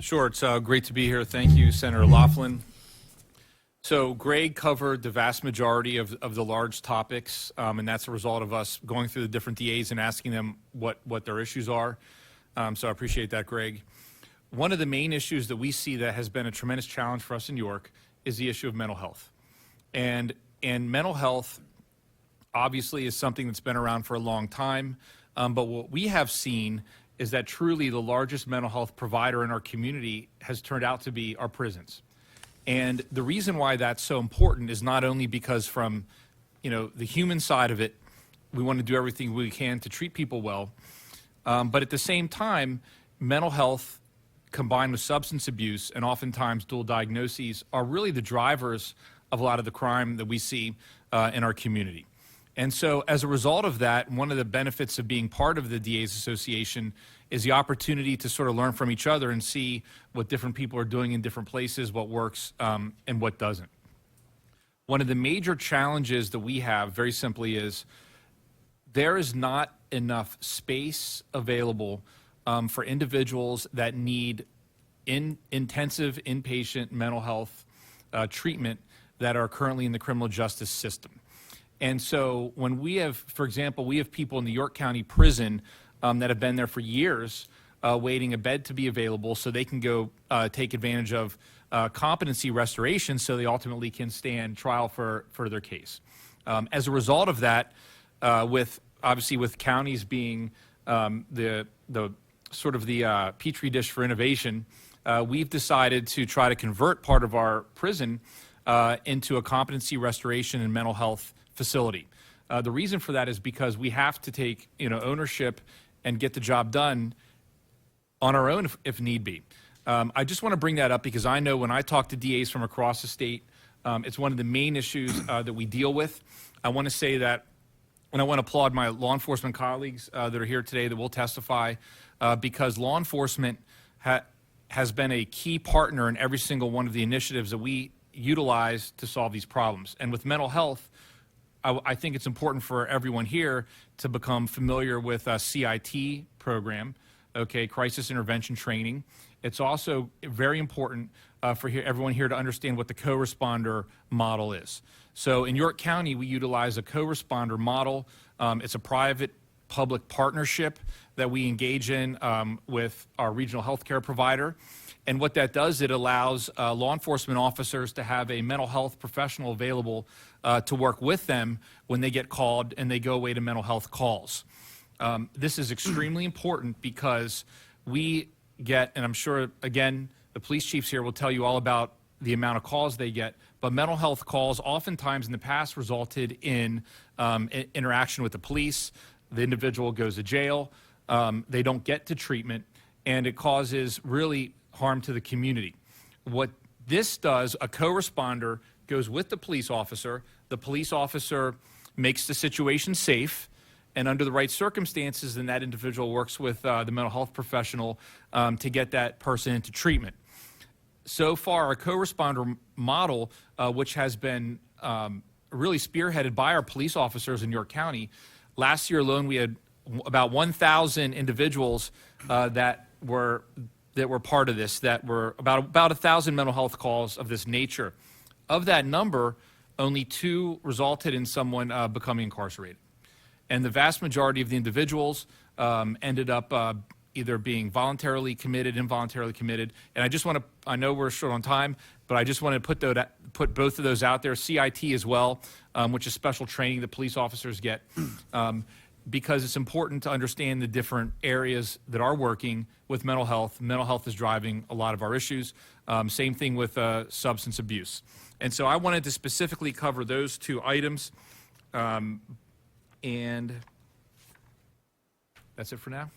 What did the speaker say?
Sure, it's great to be here. Thank you, Senator Laughlin. So Greg covered the vast majority of the large topics, and that's a result of us going through the different DAs and asking them what their issues are. So I appreciate that, Greg. One of the main issues that we see that has been a tremendous challenge for us in York is the issue of mental health. And mental health obviously is something that's been around for a long time, but what we have seen is that truly the largest mental health provider in our community has turned out to be our prisons. And the reason why that's so important is not only because from, the human side of it, we want to do everything we can to treat people well, but at the same time, mental health combined with substance abuse and oftentimes dual diagnoses are really the drivers of a lot of the crime that we see in our community. And so as a result of that, one of the benefits of being part of the DA's Association is the opportunity to sort of learn from each other and see what different people are doing in different places, what works and what doesn't. One of the major challenges that we have, very simply, is there is not enough space available for individuals that need intensive inpatient mental health treatment that are currently in the criminal justice system. And so when we have, for example, we have people in the York County Prison that have been there for years waiting a bed to be available so they can go take advantage of competency restoration so they ultimately can stand trial for their case. As a result of that, obviously with counties being the sort of the petri dish for innovation, we've decided to try to convert part of our prison into a competency restoration and mental health facility. The reason for that is because we have to take ownership and get the job done on our own if need be. I just want to bring that up because I know when I talk to DAs from across the state, it's one of the main issues that we deal with. I want to say that, and I want to applaud my law enforcement colleagues that are here today that will testify because law enforcement has been a key partner in every single one of the initiatives that we utilize to solve these problems. And with mental health, I think it's important for everyone here to become familiar with a CIT program, crisis intervention training. It's also very important for everyone here to understand what the co-responder model is. So in York County, we utilize a co-responder model. It's a private-public partnership that we engage in with our regional healthcare provider. And what that does, it allows law enforcement officers to have a mental health professional available to work with them when they get called and they go away to mental health calls. This is extremely important because we get, and I'm sure, again, the police chiefs here will tell you all about the amount of calls they get, but mental health calls oftentimes in the past resulted in interaction with the police. The individual goes to jail, they don't get to treatment, and it causes really harm to the community. What this does, a co-responder goes with the police officer makes the situation safe, and under the right circumstances, then that individual works with the mental health professional to get that person into treatment. So far, our co-responder model, which has been really spearheaded by our police officers in York County, last year alone we had about 1,000 individuals that were part of this, that were about 1,000 mental health calls of this nature. Of that number, only 2 resulted in someone becoming incarcerated. And the vast majority of the individuals ended up either being voluntarily committed, involuntarily committed. And I just want to, I know we're short on time, but I just want to put both of those out there. CIT as well, which is special training that police officers get. Because it's important to understand the different areas that are working with mental health. Mental health is driving a lot of our issues. Same thing with substance abuse. And so I wanted to specifically cover those 2 items. And that's it for now.